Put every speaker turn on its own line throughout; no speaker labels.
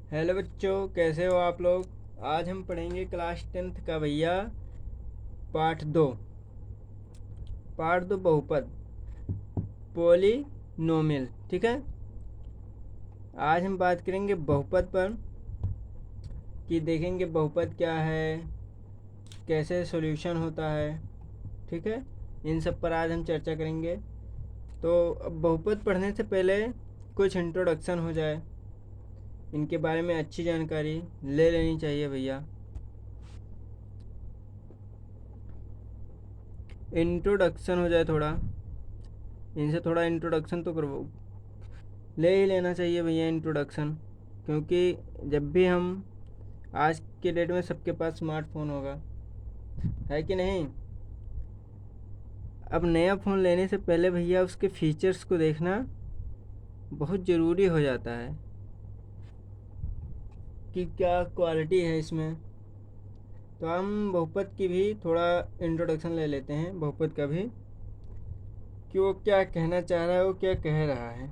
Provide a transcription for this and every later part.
Hello बच्चों, कैसे हो आप लोग। आज हम पढ़ेंगे क्लास 10th का भैया पार्ट 2। बहुपद पोलिनोमियल। ठीक है, आज हम बात करेंगे बहुपद पर कि देखेंगे बहुपद क्या है, कैसे सॉल्यूशन होता है। ठीक है, इन सब पर आज हम चर्चा करेंगे। तो अब बहुपद पढ़ने से पहले कुछ इंट्रोडक्शन हो जाए, इनके बारे में अच्छी जानकारी ले लेनी चाहिए भैया। इंट्रोडक्शन हो जाए थोड़ा, इनसे थोड़ा इंट्रोडक्शन तो करवाओ, ले ही लेना चाहिए भैया इंट्रोडक्शन। क्योंकि जब भी हम आज के डेट में सबके पास स्मार्टफोन होगा, है कि नहीं। अब नया फ़ोन लेने से पहले भैया उसके फीचर्स को देखना बहुत ज़रूरी हो जाता है कि क्या क्वालिटी है इसमें। तो हम बहुपद की भी थोड़ा इंट्रोडक्शन ले लेते हैं, बहुपद का भी, कि वो क्या कहना चाह रहा है, वो क्या कह रहा है।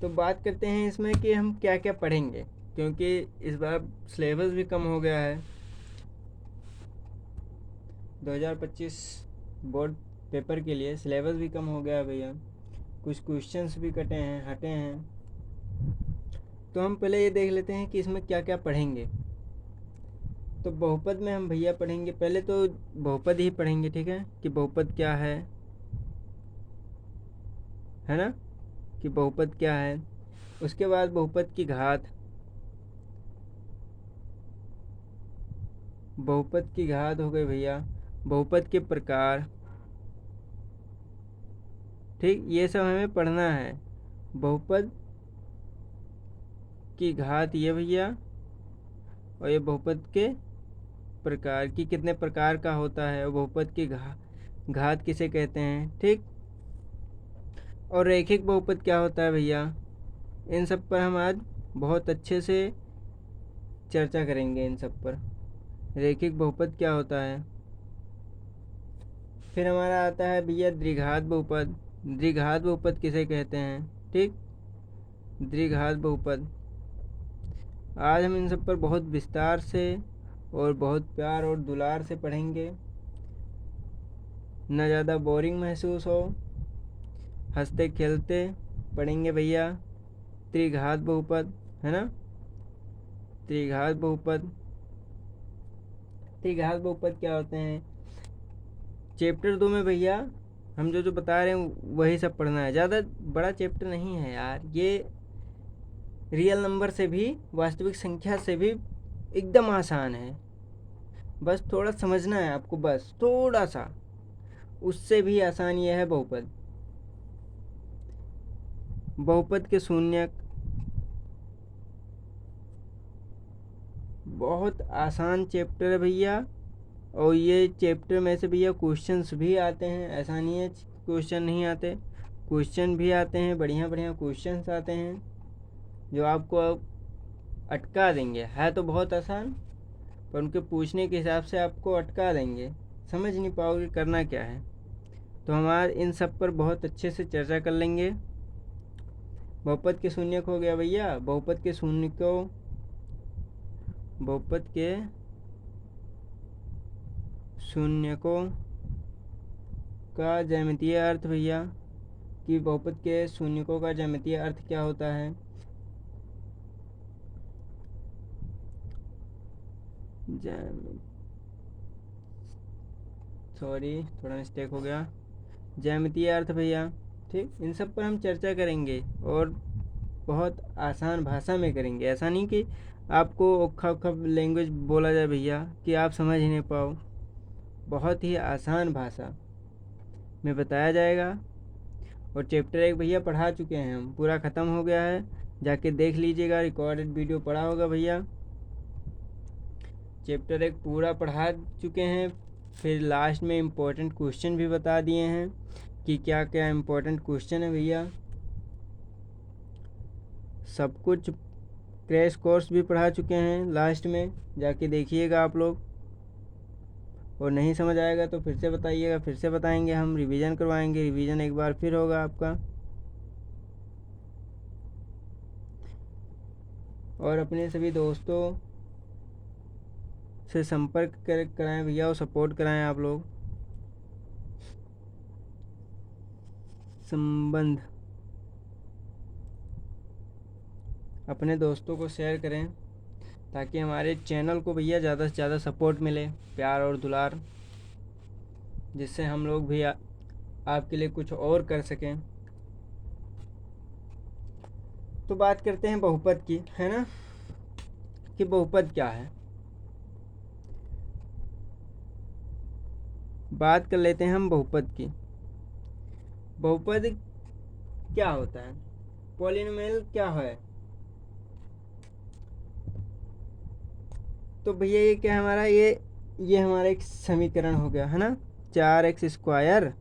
तो बात करते हैं इसमें कि हम क्या क्या पढ़ेंगे, क्योंकि इस बार सिलेबस भी कम हो गया है। 2025 बोर्ड पेपर के लिए सिलेबस भी कम हो गया है भैया, कुछ क्वेश्चंस भी हटे हैं। तो हम पहले ये देख लेते हैं कि इसमें क्या क्या पढ़ेंगे। तो बहुपद में हम भैया पढ़ेंगे, पहले तो बहुपद ही पढ़ेंगे। ठीक है, कि बहुपद क्या है ना, कि बहुपद क्या है। उसके बाद बहुपद की घात, बहुपद की घात हो गई भैया, बहुपद के प्रकार। ठीक, ये सब हमें पढ़ना है। बहुपद की घात ये भैया, और ये बहुपद के प्रकार की कितने प्रकार का होता है, और बहुपद की घात किसे कहते हैं। ठीक, और रैखिक बहुपद क्या होता है भैया, इन सब पर हम आज बहुत अच्छे से चर्चा करेंगे। इन सब पर रैखिक बहुपद क्या होता है। फिर हमारा आता है भैया द्विघात बहुपद। द्विघात बहुपद किसे कहते हैं। ठीक, द्विघात बहुपद आज हम इन सब पर बहुत विस्तार से और बहुत प्यार और दुलार से पढ़ेंगे, न ज़्यादा बोरिंग महसूस हो, हंसते खेलते पढ़ेंगे भैया। त्रिघात बहुपद है ना, त्रिघात बहुपद। त्रिघात बहुपद क्या होते हैं, चैप्टर 2 में भैया हम जो जो बता रहे हैं वही सब पढ़ना है। ज़्यादा बड़ा चैप्टर नहीं है यार, ये रियल नंबर से भी, वास्तविक संख्या से भी एकदम आसान है। बस थोड़ा समझना है आपको, बस थोड़ा सा। उससे भी आसान ये है बहुपद। बहुपद के शून्यक बहुत आसान चैप्टर है भैया, और ये चैप्टर में से भैया क्वेश्चंस भी आते हैं। ऐसा नहीं है क्वेश्चन नहीं आते, क्वेश्चन भी आते हैं, बढ़िया बढ़िया क्वेश्चंस आते हैं जो आपको अटका देंगे। है तो बहुत आसान, पर उनके पूछने के हिसाब से आपको अटका देंगे, समझ नहीं पाओगे करना क्या है। तो हम आज इन सब पर बहुत अच्छे से चर्चा कर लेंगे। बहुपद के शून्यक हो गया भैया, बहुपद के शून्यकों, बहुपद के शून्यकों का ज्यामितीय अर्थ भैया, कि बहुपद के शून्यकों का ज्यामितीय अर्थ क्या होता है। सॉरी, थोड़ा मिस्टेक हो गया, ज्यामितीय अर्थ भैया। ठीक, इन सब पर हम चर्चा करेंगे और बहुत आसान भाषा में करेंगे। ऐसा नहीं कि आपको ओखा ओखा लैंग्वेज बोला जाए भैया कि आप समझ ही नहीं पाओ। बहुत ही आसान भाषा में बताया जाएगा। और चैप्टर 1 भैया पढ़ा चुके हैं हम, पूरा ख़त्म हो गया है, जाके देख लीजिएगा, रिकॉर्डेड वीडियो पढ़ा होगा भैया। चैप्टर 1 पूरा पढ़ा चुके हैं। फिर लास्ट में इम्पोर्टेंट क्वेश्चन भी बता दिए हैं कि क्या क्या इम्पोर्टेंट क्वेश्चन है भैया। सब कुछ क्रैश कोर्स भी पढ़ा चुके हैं, लास्ट में जाके देखिएगा आप लोग। और नहीं समझ आएगा तो फिर से बताइएगा, फिर से बताएंगे, हम रिवीजन करवाएंगे, रिवीजन एक बार फिर होगा आपका। और अपने सभी दोस्तों से संपर्क कराएं भैया और सपोर्ट कराएं आप लोग। संबंध अपने दोस्तों को शेयर करें ताकि हमारे चैनल को भैया ज़्यादा से ज़्यादा सपोर्ट मिले, प्यार और दुलार, जिससे हम लोग भी आपके लिए कुछ और कर सकें। तो बात करते हैं बहुपद की, है ना, कि बहुपद क्या है। बात कर लेते हैं हम बहुपद की। बहुपद क्या होता है, पॉलिनोमियल क्या है। तो भैया ये क्या है हमारा, ये हमारा एक समीकरण हो गया, है ना, 4x²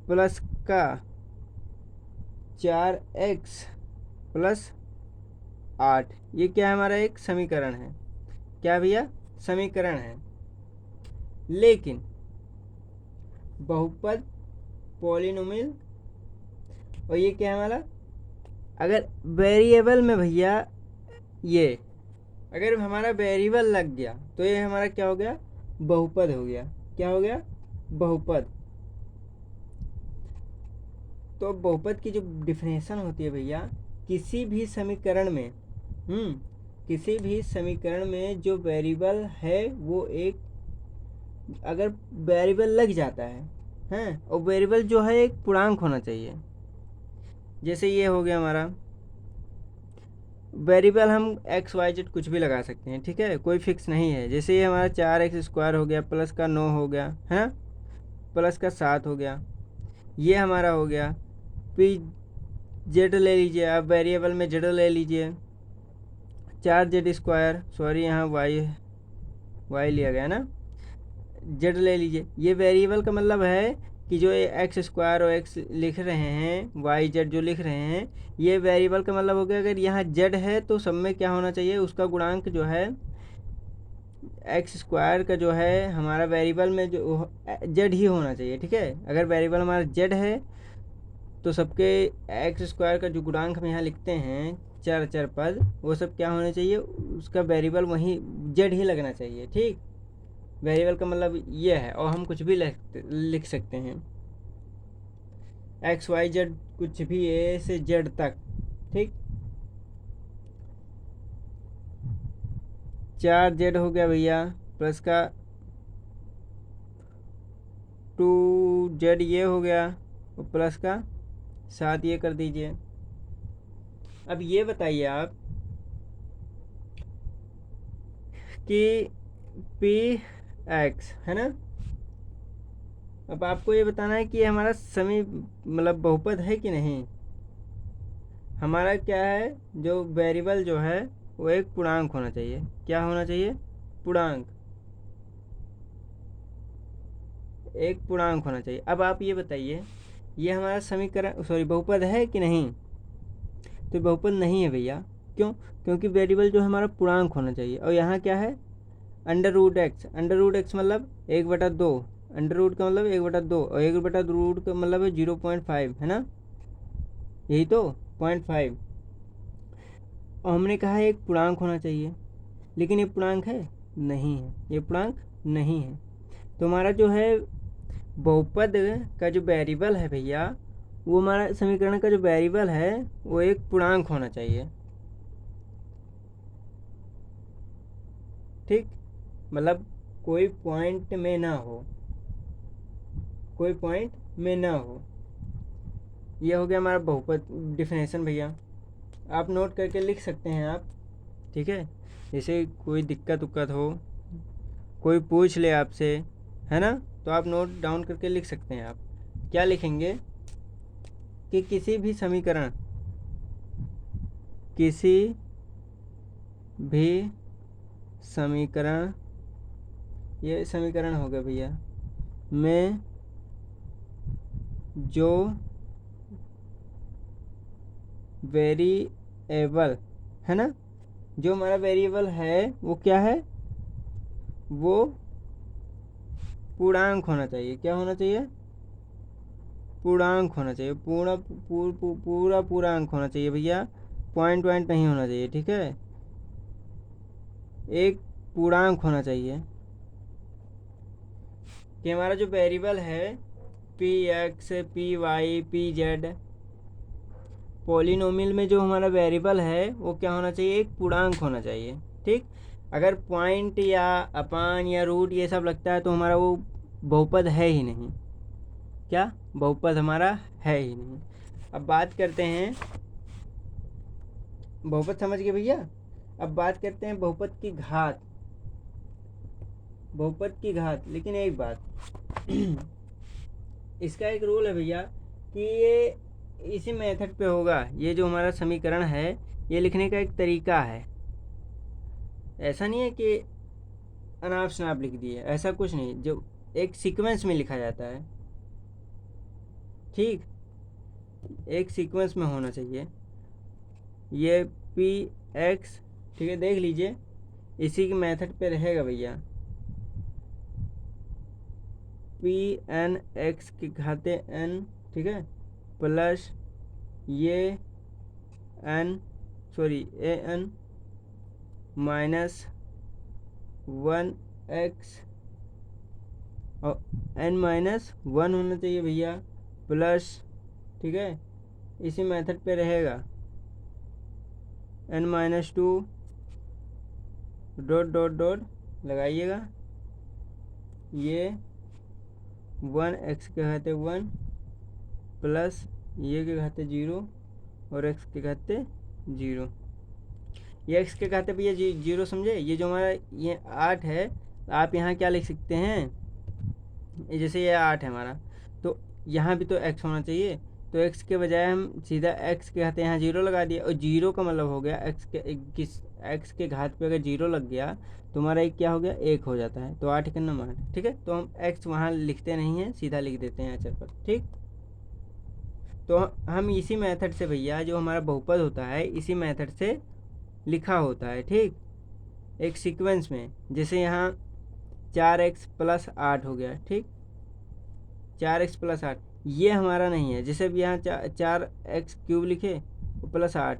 प्लस का 4x+8, ये क्या है हमारा एक समीकरण है। क्या भैया, समीकरण है। लेकिन बहुपद, पॉलिनोमियल, और ये क्या है हमारा, अगर वेरिएबल में भैया ये अगर हमारा वेरिएबल लग गया तो ये हमारा क्या हो गया, बहुपद हो गया। क्या हो गया, बहुपद। तो बहुपद की जो डिफिनेशन होती है भैया, किसी भी समीकरण में किसी भी समीकरण में जो वेरिएबल है वो एक, अगर वेरिएबल लग जाता है हैं, और वेरिएबल जो है एक पूर्णांक होना चाहिए। जैसे ये हो गया हमारा वेरिएबल, हम XYZ कुछ भी लगा सकते हैं, ठीक है, कोई फिक्स नहीं है। जैसे ये हमारा 4x² हो गया, प्लस का 9 हो गया, है ना, प्लस का 7 हो गया, ये हमारा हो गया। फिर जेड ले लीजिए आप, वेरिएबल में जेड ले लीजिए, 4z², सॉरी यहाँ वाई लिया गया ना, जेड ले लीजिए। ये वेरिएबल का मतलब है कि जो ये x² और x लिख रहे हैं, YZ जो लिख रहे हैं, ये वेरिएबल का मतलब हो गया अगर यहाँ z है तो सब में क्या होना चाहिए, उसका गुणांक जो है x² का जो है हमारा वेरिएबल में जो z ही होना चाहिए, ठीक है। अगर वेरिएबल हमारा z है तो सबके x² का जो गुणांक हम यहाँ लिखते हैं, चर पद, वो सब क्या होना चाहिए, उसका वेरिएबल वहीं z ही लगना चाहिए, ठीक। वेरिएबल का मतलब ये है, और हम कुछ भी लिख सकते हैं, XYZ कुछ भी A से Z तक, ठीक। 4z हो गया भैया, प्लस का 2z ये हो गया, और प्लस का 7 ये कर दीजिए। अब ये बताइए आप कि px है ना, अब आपको ये बताना है कि ये हमारा मतलब बहुपद है कि नहीं। हमारा क्या है, जो वेरिएबल जो है वो एक पूर्णांक होना चाहिए। क्या होना चाहिए, पूर्णांक, एक पूर्णांक होना चाहिए। अब आप ये बताइए, ये हमारा समीकरण बहुपद है कि नहीं। तो बहुपद नहीं है भैया, क्यों, क्योंकि वेरिएबल जो हमारा पूर्णांक होना चाहिए। और यहाँ क्या है, √x, √x मतलब 1/2, अंडर रूट का मतलब 1/2, और 1/√, का मतलब है 0.5, है ना, यही तो 0.5। और हमने कहा है एक पूर्णांक होना चाहिए, लेकिन ये पूर्णांक है नहीं है, ये पूर्णांक नहीं है। तो हमारा जो है बहुपद का जो वेरिएबल है भैया, वो हमारा समीकरण का जो वेरिएबल है वो एक पूर्णांक होना चाहिए, ठीक। मतलब कोई पॉइंट में ना हो, कोई पॉइंट में ना हो। ये हो गया हमारा बहुपद डिफिनेशन भैया, आप नोट करके लिख सकते हैं आप, ठीक है। जैसे कोई दिक्कत उक्कत हो, कोई पूछ ले आपसे, है ना, तो आप नोट डाउन करके लिख सकते हैं। आप क्या लिखेंगे कि किसी भी समीकरण, किसी भी समीकरण, ये समीकरण हो गया भैया, में जो वेरिएबल है ना, जो हमारा वेरिएबल है वो क्या है, वो पूर्णांक होना चाहिए। क्या होना चाहिए, पूर्णांक होना चाहिए, पूरा पूर्णांक होना चाहिए भैया। पॉइंट वॉइंट नहीं होना चाहिए, ठीक है, एक पूर्णांक होना चाहिए कि हमारा जो वेरिएबल है P X, P Y, P Z, polynomial में जो हमारा वेरिएबल है वो क्या होना चाहिए, एक पूर्णांक होना चाहिए, ठीक। अगर पॉइंट या अपान या रूट ये सब लगता है तो हमारा वो बहुपद है ही नहीं, क्या बहुपद हमारा है ही नहीं। अब बात करते हैं, बहुपद समझ गए भैया। अब बात करते हैं बहुपद की घात, बहुपद की घात। लेकिन एक बात इसका एक रूल है भैया कि ये इसी मेथड पे होगा, ये जो हमारा समीकरण है ये लिखने का एक तरीका है, ऐसा नहीं है कि अनाप शनाप लिख दिए, ऐसा कुछ नहीं, जो एक सीक्वेंस में लिखा जाता है, ठीक, एक सीक्वेंस में होना चाहिए। ये पी एक्स, ठीक है, देख लीजिए इसी के मेथड पे रहेगा भैया, पी एन एक्स के घाते एन, ठीक है, प्लस ये N, sorry A N minus 1x और n माइनस 1 होना चाहिए भैया, प्लस, ठीक है, इसी मेथड पे रहेगा n minus 2 dot dot dot लगाइएगा, ये 1x के घाते 1 प्लस ये के घाते 0 और x के घाते 0। ये x के घाते भैया 0 समझे, ये जो हमारा ये 8 है, आप यहाँ क्या लिख सकते हैं, जैसे ये 8 है हमारा, तो यहाँ भी तो x होना चाहिए, तो x के बजाय हम सीधा x के घाते यहाँ 0 लगा दिया, और 0 का मतलब हो गया x के घात पे अगर 0 लग गया तो हमारा एक क्या हो गया, 1 हो जाता है, तो 8 का नंबर 8, ठीक है। तो हम x वहाँ लिखते नहीं हैं, सीधा लिख देते हैं अचर पर, ठीक। तो हम इसी मेथड से भैया जो हमारा बहुपद होता है इसी मेथड से लिखा होता है, ठीक, एक सीक्वेंस में। जैसे यहाँ 4x प्लस 8 हो गया, ठीक, 4x प्लस 8 ये हमारा नहीं है, जैसे अब यहाँ 4x क्यूब लिखे प्लस 8,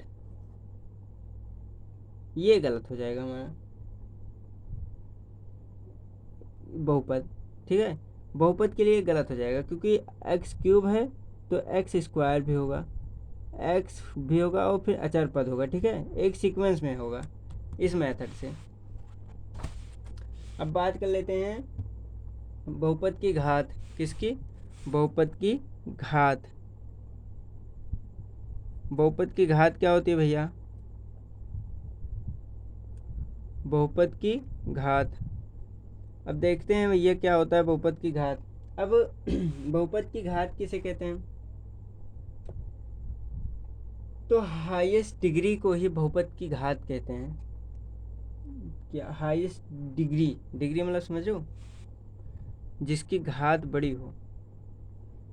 ये गलत हो जाएगा हमारा बहुपद, ठीक है, बहुपद के लिए गलत हो जाएगा, क्योंकि x क्यूब है तो x स्क्वायर भी होगा, x भी होगा और फिर अचर पद होगा, ठीक है, एक सीक्वेंस में होगा इस मेथड से। अब बात कर लेते हैं बहुपद की घात, किसकी, बहुपद की घात। बहुपद की घात क्या होती है भैया, बहुपद की घात। अब देखते हैं भैया क्या होता है बहुपद की घात। अब बहुपद की घात किसे कहते हैं, तो हाईएस्ट डिग्री को ही बहुपद की घात कहते हैं। क्या हाईएस्ट डिग्री, डिग्री मतलब समझो, जिसकी घात बड़ी हो।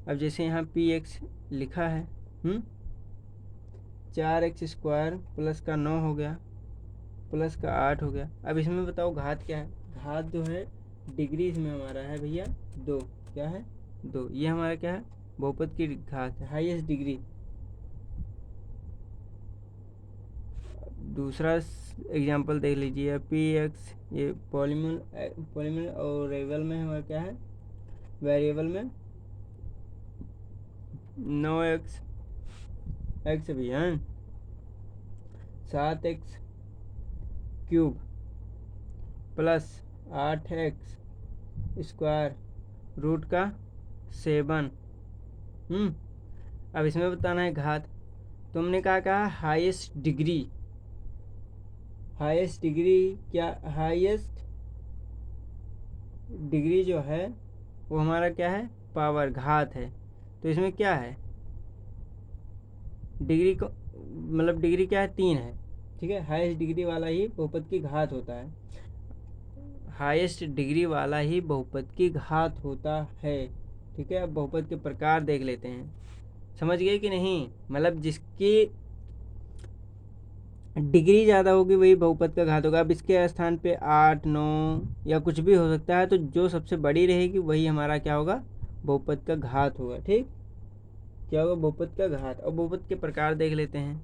अब जैसे यहाँ पी एक्स लिखा है, 4x स्क्वायर प्लस का 9 हो गया प्लस का 8 हो गया। अब इसमें बताओ घात क्या है, घात जो है डिग्री इसमें हमारा है भैया 2, क्या है 2, ये हमारा क्या है, बहुपद की घात है, हाईएस्ट डिग्री। दूसरा एग्जांपल देख लीजिए, पी एक्स, ये पॉलीमिल और वेरिएबल में हमारा क्या है, वेरिएबल में 9x एक्स भी है 7x cube plus 8x square root का 7। अब इसमें बताना है घात। तुमने कहा हाईएस्ट डिग्री, हाईएस्ट डिग्री क्या, हाईएस्ट डिग्री जो है वो हमारा क्या है, पावर, घात है। तो इसमें क्या है, डिग्री को मतलब डिग्री क्या है, 3 है, ठीक है, हाईएस्ट डिग्री वाला ही बहुपद की घात होता है, हाईएस्ट डिग्री वाला ही बहुपद की घात होता है, ठीक है। अब बहुपद के प्रकार देख लेते हैं, समझ गए कि नहीं, मतलब जिसकी डिग्री ज़्यादा होगी वही बहुपद का घात होगा। अब इसके स्थान पे 8, 9 या कुछ भी हो सकता है, तो जो सबसे बड़ी रहेगी वही हमारा क्या होगा, बहुपद का घात होगा, ठीक, क्या होगा, बहुपद का घात। और बहुपद के प्रकार देख लेते हैं,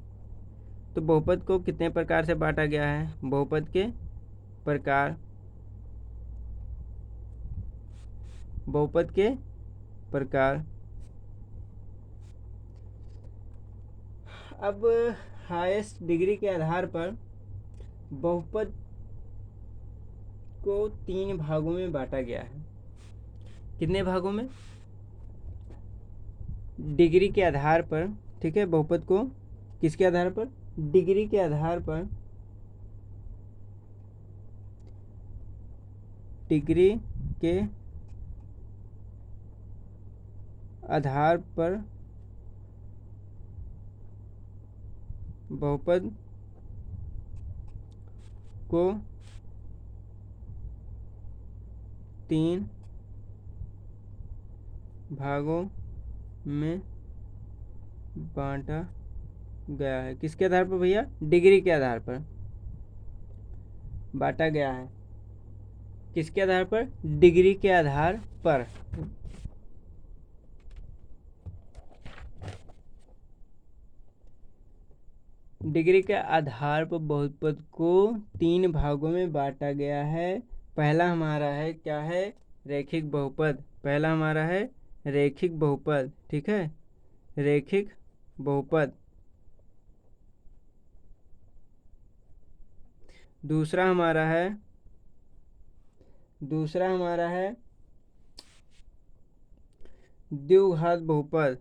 तो बहुपद को कितने प्रकार से बांटा गया है? बहुपद के प्रकार, बहुपद के प्रकार। अब हाईएस्ट डिग्री के आधार पर बहुपद को 3 भागों में बांटा गया है। कितने भागों में? डिग्री के आधार पर, ठीक है। बहुपद को किसके आधार पर? डिग्री के आधार पर, डिग्री के आधार पर बहुपद को 3 भागों में बांटा गया है। किसके आधार पर भैया? डिग्री के आधार पर बांटा गया है। किसके आधार पर? डिग्री के आधार पर। डिग्री के आधार पर बहुपद को 3 भागों में बांटा गया है। पहला हमारा है, क्या है? रैखिक बहुपद। पहला हमारा है रैखिक बहुपद, ठीक है, रैखिक बहुपद। दूसरा हमारा है द्विघात बहुपद,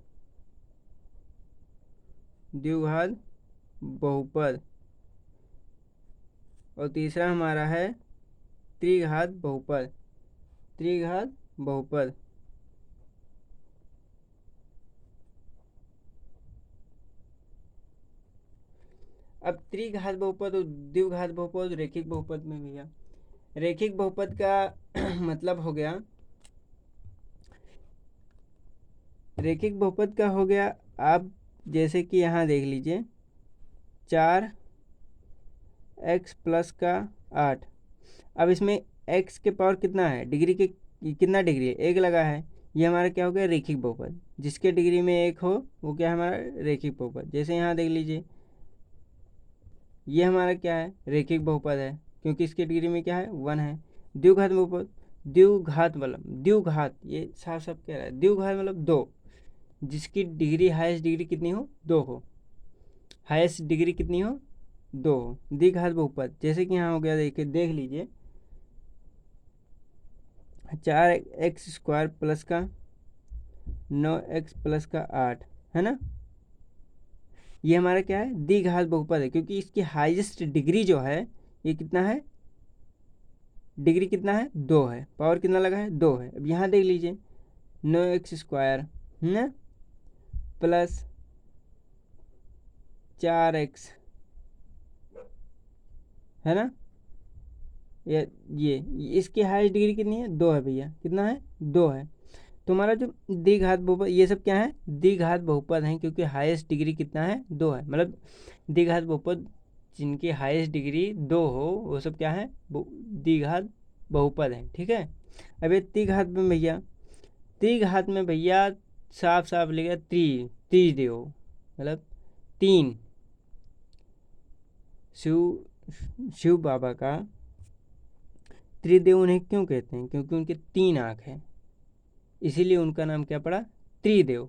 द्विघात बहुपद। और तीसरा हमारा है त्रिघात बहुपद, त्रिघात बहुपद। अब त्रिघात बहुपद और द्विघात बहुपद, रैखिक बहुपद में भैया, रैखिक बहुपद का मतलब हो गया, रैखिक बहुपद का हो गया, आप जैसे कि यहाँ देख लीजिए 4x प्लस का 8। अब इसमें x के पावर कितना है? डिग्री के कितना डिग्री है? 1 लगा है। ये हमारा क्या हो गया? रैखिक बहुपद। जिसके डिग्री में 1 हो वो क्या है? हमारा रैखिक बहुपद। जैसे यहाँ देख लीजिए, ये हमारा क्या है? रैखिक बहुपद है, क्योंकि इसके डिग्री में क्या है? 1 है। द्विघात बहुपद, द्विघात मतलब द्विघात, ये साफ साफ कह रहा है, द्विघात मतलब 2, जिसकी डिग्री हाईएस्ट डिग्री कितनी हो? 2 हो। हाईएस्ट डिग्री कितनी हो? 2 हो। द्विघात बहुपद जैसे कि यहाँ हो गया, देखिए देख लीजिए 4x² प्लस का 9x प्लस का 8 है ना। ये हमारा क्या है? द्विघात बहुपद है, क्योंकि इसकी हाईएस्ट डिग्री जो है ये कितना है? डिग्री कितना है? 2 है। पावर कितना लगा है? 2 है। अब यहाँ देख लीजिए 9x² है ना प्लस 4x है ना। ये इसकी हाईएस्ट डिग्री कितनी है? 2 है भैया। कितना है? 2 है। तो हमारा जो द्विघात बहुपद, ये सब क्या है? द्विघात बहुपद हैं, क्योंकि हाईएस्ट डिग्री कितना है? 2 है। मतलब द्विघात बहुपद जिनकी हाईएस्ट डिग्री 2 हो वो सब क्या है? द्विघात बहुपद हैं, ठीक है। अब ये त्रिघात में भैया, त्रिघात में भैया साफ साफ लिखा त्रिदेव, मतलब 3 शिव बाबा का त्रिदेव उन्हें क्यों कहते हैं? क्योंकि उनके 3 आँख हैं, इसीलिए उनका नाम क्या पड़ा? त्रिदेव।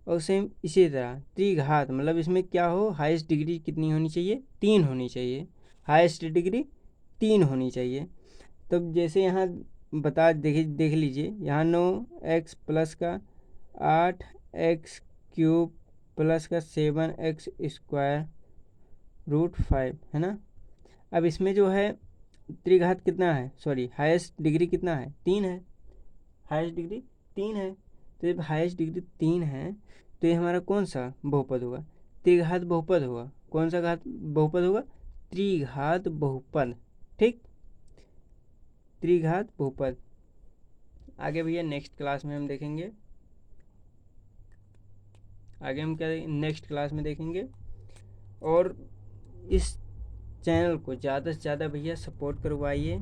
और सेम इसी तरह त्रिघात मतलब इसमें क्या हो? हाईएस्ट डिग्री कितनी होनी चाहिए? 3 होनी चाहिए। हाईएस्ट डिग्री 3 होनी चाहिए। तब जैसे यहाँ देख लीजिए, यहाँ 9x प्लस का 8x³ प्लस का 7x² रूट 5 है ना। अब इसमें जो है त्रिघात कितना है? सॉरी, हाईएस्ट डिग्री कितना है? 3 है। हाईएस्ट डिग्री 3 है। तो जब हाईएस्ट डिग्री 3 है तो ये हमारा कौन सा बहुपद होगा? त्रिघात बहुपद होगा। कौन सा घात बहुपद होगा? त्रिघात बहुपद, ठीक, त्रिघात बहुपद। आगे भैया नेक्स्ट क्लास में हम देखेंगे, आगे हम क्या नेक्स्ट क्लास में देखेंगे। और इस चैनल को ज़्यादा से ज़्यादा भैया सपोर्ट करवाइए।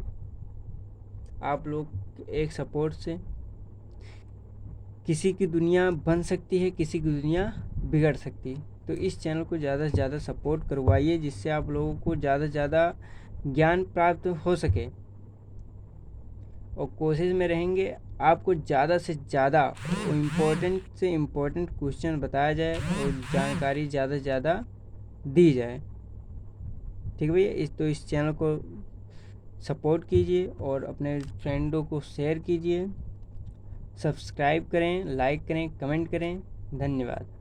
आप लोग एक सपोर्ट से किसी की दुनिया बन सकती है, किसी की दुनिया बिगड़ सकती है। तो इस चैनल को ज़्यादा से ज़्यादा सपोर्ट करवाइए, जिससे आप लोगों को ज़्यादा से ज़्यादा ज्ञान प्राप्त हो सके, और कोशिश में रहेंगे आपको ज़्यादा से ज़्यादा इम्पोर्टेंट से इम्पोर्टेंट क्वेश्चन बताया जाए और जानकारी ज़्यादा से ज़्यादा दी जाए। ठीक है भैया, इस चैनल को सपोर्ट कीजिए और अपने फ्रेंडों को शेयर कीजिए, सब्सक्राइब करें, लाइक करें, कमेंट करें। धन्यवाद।